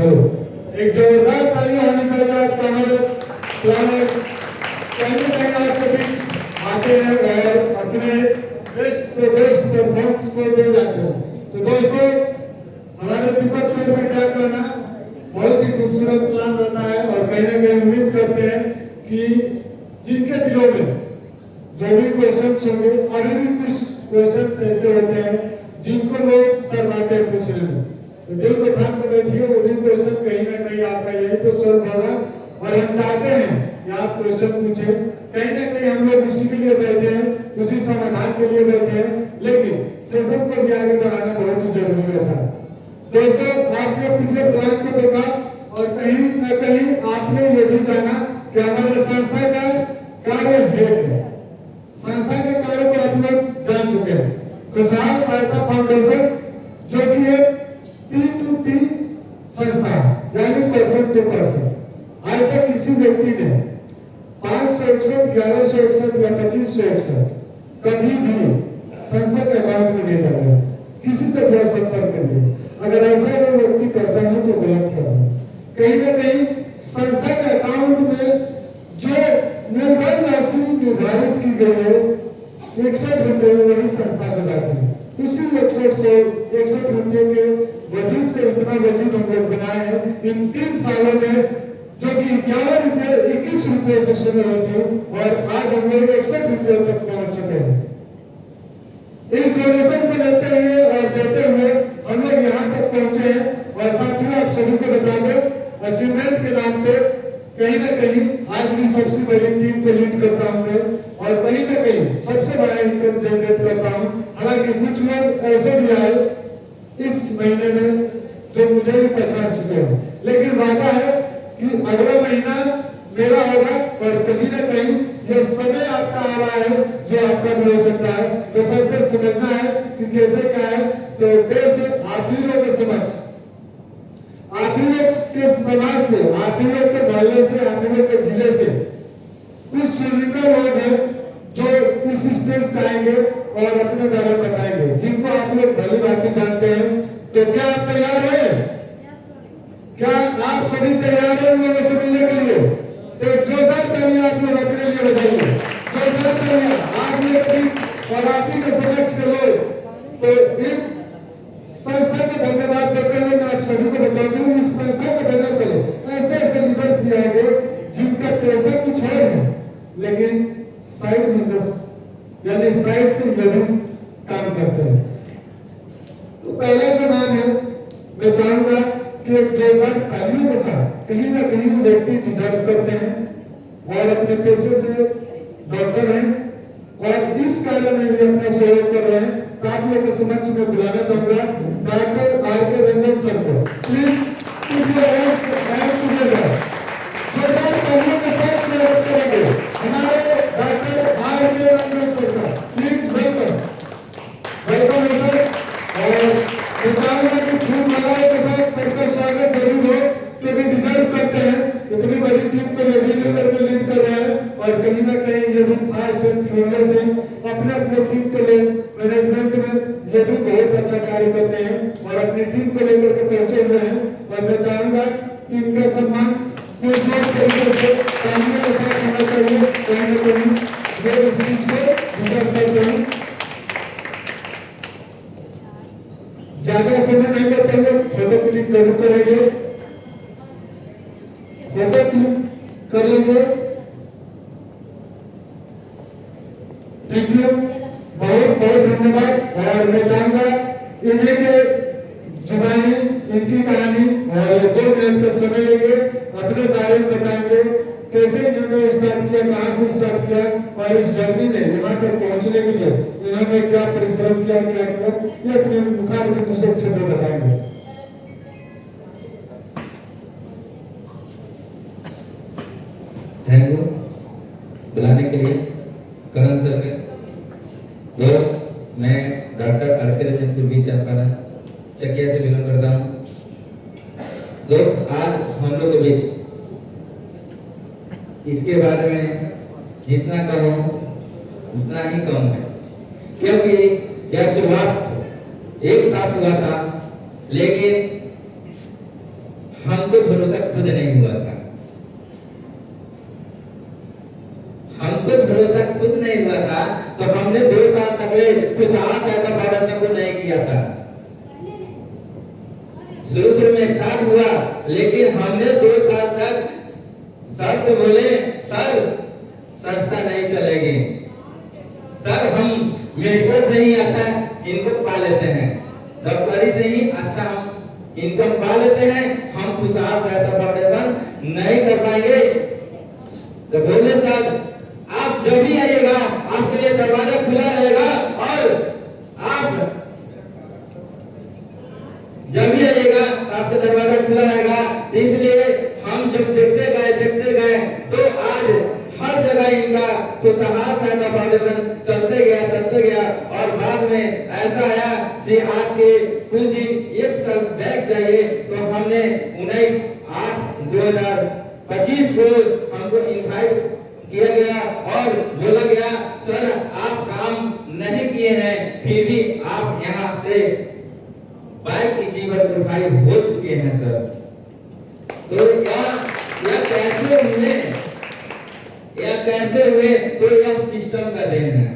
Hello, एक जोरदार ताली होनी चाहिए आज हमारे प्लानिंग आज के बीच आते हैं और अपने बेस्ट से बेस्ट परफॉर्मेंस को दे जाते हैं। तो दोस्तों, हमारे दीपक सर में क्या करना बहुत ही खूबसूरत प्लान रहता है और कहीं ना कहीं उम्मीद करते हैं कि जिनके दिलों में जो भी क्वेश्चन होंगे, अभी भी कुछ क्वेश्चन ऐसे होते हैं जिनको लोग शर्माते हैं पूछने में, तो दिल को थाम कर बैठिए, वो भी क्वेश्चन कहीं ना कहीं आपका यही तो सॉल्व होगा और हम चाहते हैं कि आप क्वेश्चन पूछे। कहीं ना कहीं हम लोग उसी के लिए बैठे हैं, उसी समाधान के लिए बैठे हैं, लेकिन सेशन को भी आगे बढ़ाना बहुत ही जरूरी होता है। दोस्तों, आपने पिछले प्लान को देखा और कहीं ना कहीं आपने ये भी जाना कि हमारे संस्था का कार्य है, संस्था के कार्य को आप लोग जान चुके हैं। खुशहाल सहायता फाउंडेशन जो कि एक P2P संस्था यानी पर्सन टू पर्सन, आज तक किसी व्यक्ति ने 561, 1161 या 2561 कभी भी संस्था के अकाउंट में नहीं डाला। किसी से भी संपर्क करिए, अगर ऐसा वो व्यक्ति करता है तो गलत कर रहा है। कहीं ना कहीं संस्था के अकाउंट में जो मूलधन राशि निर्धारित की गई है 61 रुपए, वही संस्था को जाती है। उसी 61 रुपये के वजूद से इतना वजूद हम लोग बनाए हैं इन 3 सालों में, जो कि 11 रुपये 21 रुपये से शुरू हुए थे और आज हम लोग 61 रुपये तक पहुंच चुके हैं। इस डोनेशन को लेते हुए और देते हुए हम लोग यहाँ तक पहुंचे हैं। और साथियों, आप सभी को बता दें, अचीवमेंट के नाम पे कहीं ना कहीं आज भी सबसे बड़ी टीम को लीड करता हूँ मैं और कहीं ना कहीं सबसे बड़ा इनकम जनरेट करता हूँ। हालांकि कुछ लोग ऐसे भी आए इस महीने में जो मुझे भी पहचान चुके हैं, लेकिन वादा है कि अगला महीना मेरा होगा और कहीं ना कहीं ये समय आपका आ रहा है जो आपका भी हो सकता है। तो सबसे समझना है कि कैसे क्या है, तो कैसे आप ही लोग के समझ, आप ही लोग के समाज से, आप ही लोग के मोहल्ले से, आप ही लोग के जिले से कुछ सुनिंदा लोग हैं जो इस स्टेज पे आएंगे और अपने बारे में बताएंगे, जिनको आप लोग भली भांति जानते हैं। तो क्या आप तैयार हैं? क्या आप सभी तैयार हैं उन लोगों से मिलने के लिए? तो जोरदार तालियां आप लोग अपने लिए बजाइए, जोरदार तालियां आप लोग और आप ही के समक्ष के लोग। तो इन संस्था के धन्यवाद देते हुए मैं आप सभी को बता दूं, इस संस्था को बनने के लिए ऐसे ऐसे लीडर्स भी आएंगे जिनका पैसा कुछ और है, लेकिन साइड बिजनेस यानी साइड से लेडीज काम करते हैं। तो पहला जो नाम है, मैं चाहूंगा कि एक जोरदार तालियों के साथ कहीं ना कहीं वो व्यक्ति डिजर्व करते हैं और अपने पैसे से डॉक्टर हैं और इस कार्य में भी अपना सहयोग कर रहे हैं। तो आप लोगों के समक्ष में बुलाना चाहूंगा डॉक्टर आर.के. रंजन सर को। प्लीज जोरदार तालियों के साथ स्वागत करेंगे हमारे डॉक्टर आर.के. रंजन सर का। Please welcome welcome sir. और मैं चाहूंगा कि फूल मालाओं के साथ सर का स्वागत जरूर हो, क्योंकि डिजर्व करते हैं। इतनी बड़ी टीम को ये भी करके लीड कर रहा है और कहीं ना कहीं ये भी फास्ट एंड फ्यूरियस है अपने अपने टीम के लिए मैनेजमेंट में ये भी बहुत अच्छा कार्य करते हैं और अपनी टीम को लेकर के पहुंचे हुए हैं। और मैं चाहूंगा कि इनका सम्मान कुछ तरीके से तालियों के साथ होना चाहिए, कहीं ना कहीं ये इस चीज को डिजर्व करते हैं। ज्यादा समय नहीं लेते हुए फोटो क्लिक जरूर करेंगे, फोटो क्लिक करेंगे। थैंक यू, बहुत बहुत धन्यवाद। और मैं चाहूंगा इन्हीं के जुबानी, इनकी कहानी और 2 मिनट का समय लेंगे, अपने बारे में बताएंगे कैसे इन्होंने स्टार्ट किया, कहां से स्टार्ट किया और इस जर्नी में यहाँ तक पहुंचने के लिए इन्होंने क्या परिश्रम किया, क्या किया, ये अपने मुखारबिंद से क्षेत्र बताएंगे। थैंक यू बुलाने के लिए करण सर के। दोस्त, मैं डॉक्टर आर.के. रंजन पूर्वी चंपारण चकिया से बिलोंग करता हूँ। दोस्त, आज हम लोग के बीच इसके बारे में जितना कहो उतना ही कम है, क्योंकि यह शुरुआत एक साथ हुआ था, लेकिन हमको भरोसा खुद नहीं हुआ था, हमको भरोसा खुद नहीं हुआ था, तो हमने 2 साल तक खुशहाल सहायता फाउंडेशन को नहीं किया था। शुरू में स्टार्ट हुआ, लेकिन हमने 2 साल तक सर से बोले, सर संस्था नहीं चलेगी, सर हम मेडिकल से ही अच्छा इनकम पा लेते हैं, डॉक्टरी से ही अच्छा हम इनकम पा लेते हैं, हम खुशहाल सहायता फाउंडेशन नहीं कर पाएंगे। तो बोले सर आप जब भी आइएगा आपके लिए दरवाजा खुला रहेगा, और आप जब भी आइएगा आपका दरवाजा खुला रहेगा। इसलिए हम जब देखते गए तो आज हर जगह इनका खुशहाल सहायता फाउंडेशन चलते गया, और बाद में ऐसा आया कि आज के कुछ दिन 1 साल बैक जाइए तो हमने 19/8/2025 को हमको इनवाइट किया गया और बोला गया सर आप काम नहीं किए हैं, फिर भी आप यहाँ से बाइक अचीवर प्रोफाइल हो चुके हैं सर। तो यह कैसे हुए, तो यह सिस्टम का देन है,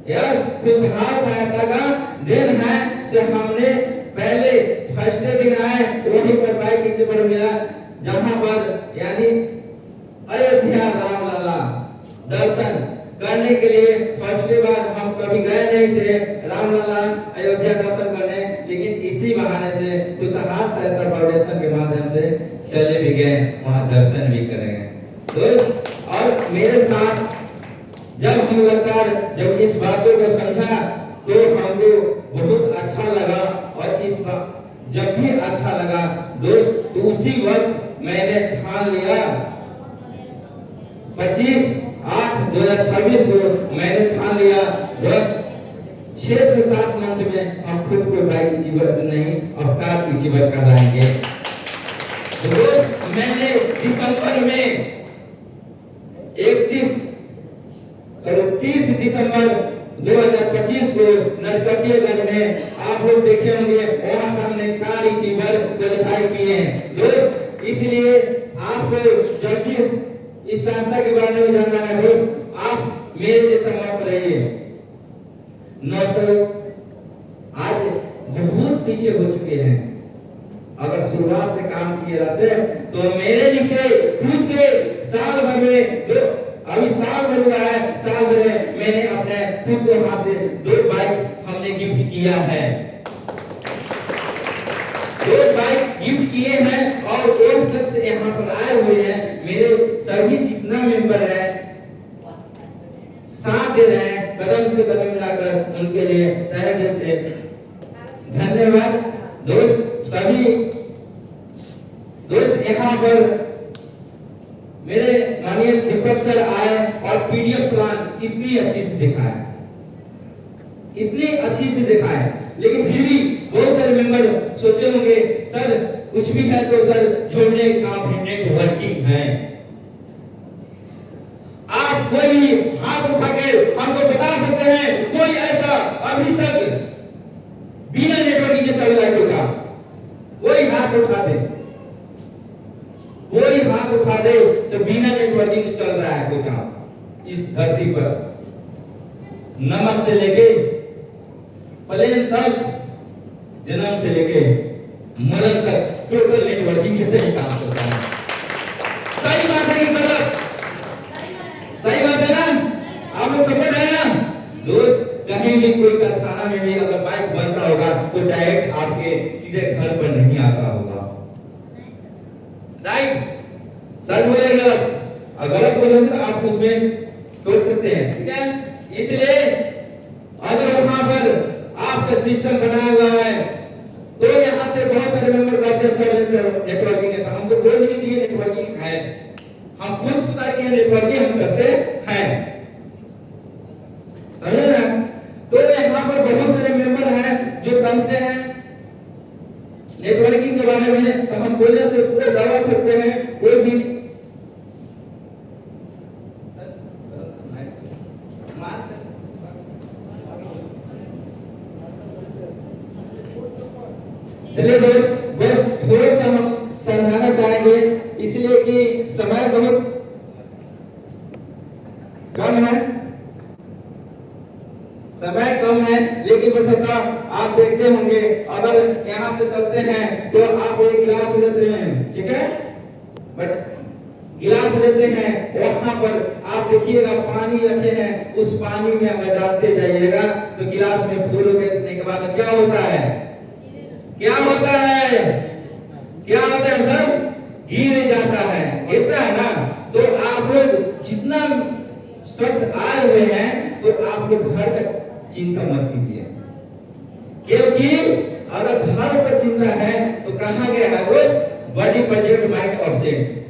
यह खुशहाल सहायता का देन है। से हमने पहले फर्स्ट दिन आए वहीं पर बाइक अचीवर मिला, जहां पर यानी अयोध्या रामलला दर्शन करने के लिए फर्स्ट बार हम कभी गए नहीं थे रामलला अयोध्या दर्शन करने, लेकिन इसी बहाने से खुशहाल सहायता फाउंडेशन के माध्यम से चले भी गए, वहां दर्शन भी करेंगे दोस्त। और मेरे साथ जब हम लगातार जब इस बातों को समझा तो हमको बहुत अच्छा लगा, और इस बात जब भी अच्छा लगा दोस्त, तो उसी वक्त मैंने ठान लिया 25/8/2026 को मैंने ठान लिया, बस 6 से 7 मंथ में हम खुद को बाइक अचीवर नहीं और कार अचीवर कहलाएंगे। तो मैंने दिसंबर में 30 दिसंबर 2025 को नरकटियागंज में आप लोग देखे होंगे, वहां पर हमने कार अचीवर क्वालिफाई किए हैं दोस्त। इसलिए आपको जब भी इस संस्था के बारे में जानना है दोस्त, आप मेरे जैसा मत रहिए, न तो आज बहुत पीछे हो चुके हैं। अगर शुरुआत से काम किए रहते तो मेरे नीचे खुद के साल भर में अभी साल भर हुआ है, साल भर में मैंने अपने खुद के हाथ से 2 बाइक हमने गिफ्ट किया है, 2 बाइक गिफ्ट किए हैं। और एक शख्स यहाँ पर आए हुए हैं, मेरे सभी जितना मेंबर है साथ दे रहे हैं, कदम से कदम मिलाकर उनके लिए तहे दिल से धन्यवाद दोस्त। सभी दोस्त यहाँ पर मेरे माननीय दीपक सर आए और पीडीएफ प्लान इतनी अच्छी से दिखाया, लेकिन फिर भी बहुत सारे मेंबर सोचे होंगे सर कुछ भी है तो सर जोड़ने का काम नेटवर्किंग है। आप कोई भी हाथ उठा के हमको बता सकते हैं कोई ऐसा अभी तक बिना नेटवर्किंग के चल रहा है कोई काम? कोई हाथ उठा दे, कोई हाथ उठा दे तो बिना नेटवर्किंग के चल रहा है कोई काम इस धरती पर। नमक से लेके प्लेन तक, जन्म से लेके मरण तक टोटल नेटवर्किंग के से काम करता है। सही बात है कि गलत? सही बात है ना? आप लोग समझ रहे हैं ना दोस्त? कहीं भी कोई कारखाना में भी अगर बाइक बनता होगा तो डायरेक्ट आपके सीधे घर पर नहीं आता होगा, राइट? सच बोले गलत? अगर गलत बोलेंगे तो आप उसमें टोक सकते हैं, ठीक है? इसलिए अगर वहां पर आपका सिस्टम बनाया हुआ है तो यहाँ से बहुत सारे मेंबर कहते हैं सर नेटवर्किंग है, तो हमको बोल नहीं दिए नेटवर्किंग है, हम खुद सुधार के नेटवर्किंग हम करते हैं, समझे ना? तो यहाँ पर बहुत सारे मेंबर हैं जो कहते हैं नेटवर्किंग के बारे में, तो हम बोले से पूरे दावा करते हैं कोई भी चलिए दोस्त बस थोड़ा सा हम सका आप देखते होंगे, अगर यहाँ से चलते हैं तो आप एक गिलास लेते हैं, ठीक है, बट गिलास लेते हैं, वहां पर आप देखिएगा पानी रखे हैं, उस पानी में अगर डालते जाइएगा तो गिलास में फूल उगने के बाद क्या होता है, क्या होता है, क्या होता है सर, गिर जाता है, गिरता है ना। तो आप लोग जितना शख्स आए हुए हैं तो आप लोग घर का चिंता मत कीजिए, क्योंकि अगर घर पर चिंता है तो कहा गया है दोस्त, बॉडी बजट माइंड और सेट।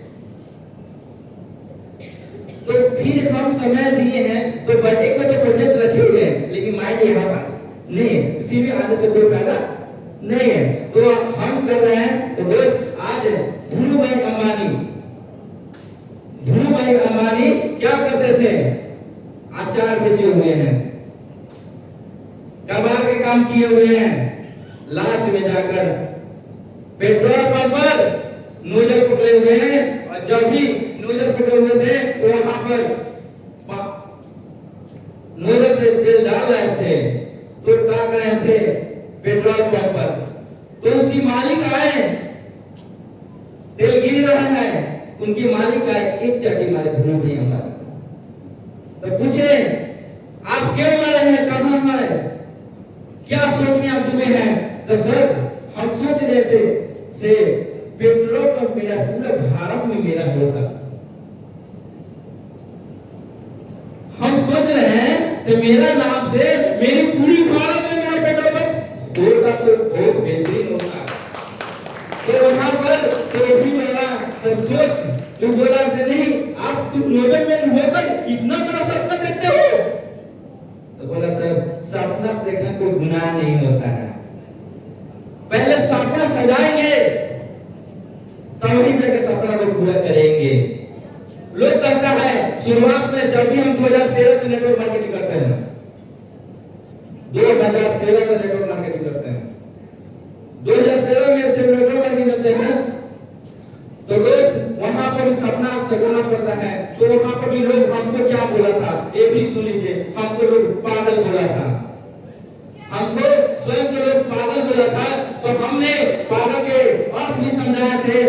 तो फिर हम समय दिए हैं तो बर्थडे को तो प्रोजेक्ट रखे हुए हैं, लेकिन माइंड यहाँ पर नहीं, फिर भी आने से कोई फायदा नहीं है। तो हम कर रहे हैं तो दोस्त, आज धीरूभाई अंबानी क्या करते थे, आचार बेचे हुए हैं, कबाड़ के काम किए हुए हैं, लास्ट में जाकर पेट्रोल पंप पर नोजल पकड़े हुए हैं, और जब भी नोजल पकड़े हुए थे तो वहां पर नोजल से तेल डाल रहे थे तो ताक रहे थे पेट्रोल पंप पर, तो उसकी मालिक आए, तेल गिर रहा है, उनकी मालिक आए, एक चटी मारे धीरूभाई अंबानी, तो पूछे आप क्यों मारे हैं, कहां है, क्या सोच में आप डूबे हैं। तो सर हम सोच रहे से पेट्रोल पंप मेरा पूरा भारत में मेरा होता, हम सोच रहे हैं कि मेरा नाम से मेरी पूरी भारत में मेरा पेट्रोल पंप होता तो बहुत बेहतरीन होता। तो वहां पर तो भी मेरा तो सोच तू बोला से नहीं, आप तुम नोबेल में होकर इतना बड़ा सपना देखते हो, तो बोला सर सपना देखना कोई गुनाह नहीं होता है, पहले सपना सजाएंगे तब ही जाके सपना को पूरा करेंगे। लोग कहता है शुरुआत में जब भी हम 2013 से नेटवर्क मार्केटिंग करते हैं, 2013 से नेटवर्क मार्केटिंग करते हैं, 2013 में से नेटवर्क मार्केटिंग करते हैं, तो दोस्त वहां पर भी सपना सजाना पड़ता है। तो वहां पर भी लोग हमको क्या बोला था, ये भी सुन लीजिए, हमको लोग पागल बोला था, हमको स्वयं के लोग पागल बोला था। तो हमने पागल के अर्थ भी समझाए थे।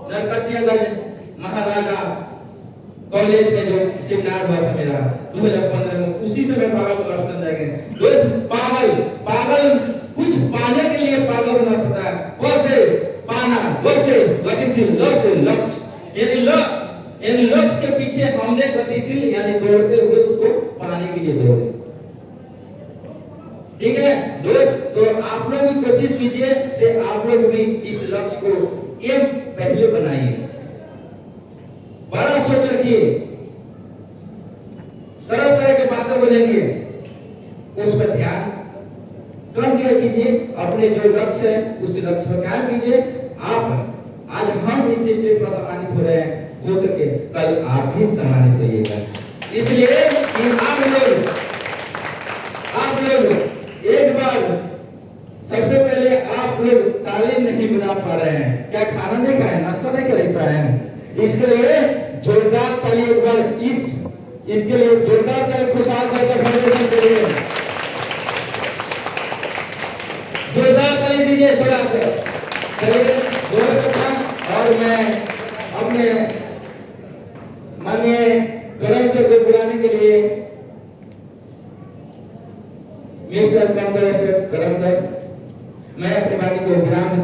नरकटियागंज महाराजा कॉलेज में जो सेमिनार हुआ था मेरा 2015 में, उसी से मैं पागल को अर्थ समझाएंगे। दोस्त पागल कुछ पाने के लिए पागल होना पड़ता है, वैसे पाना, वैसे गतिशील, लक्ष्य यानी लक्ष्य के पीछे हमने गतिशील यानी दौड़ते हुए उसको पाने के लिए दौड़े, ठीक है दोस्त। तो आप लोग भी कोशिश कीजिए से आप लोग भी इस लक्ष्य को एम पहले बनाइए, बड़ा सोच रखिए, तरह तरह के बातें बोलेंगे, उस पर ध्यान कम कीजिए, अपने जो लक्ष्य है उस लक्ष्य पर काम कीजिए। आप आज हम इस स्टेज पर सम्मानित हो रहे हैं, हो सके कल आप भी सम्मानित होइएगा, इसलिए कि आप लोग एक बार सबसे पहले आप लोग ताली नहीं बजा पा रहे हैं, क्या खाना नहीं खाए, नाश्ता नहीं कर पाए हैं, इसके लिए जोरदार ताली एक बार इसके लिए जोरदार ताली खुशहाल सागर फाउंडेशन के लिए जोरदार ताली दीजिए थोड़ा सा। चलिए और मैं अपने माननीय करण सर को बुलाने के लिए मिस्टर करण सर, मैं अपनी बात को विराम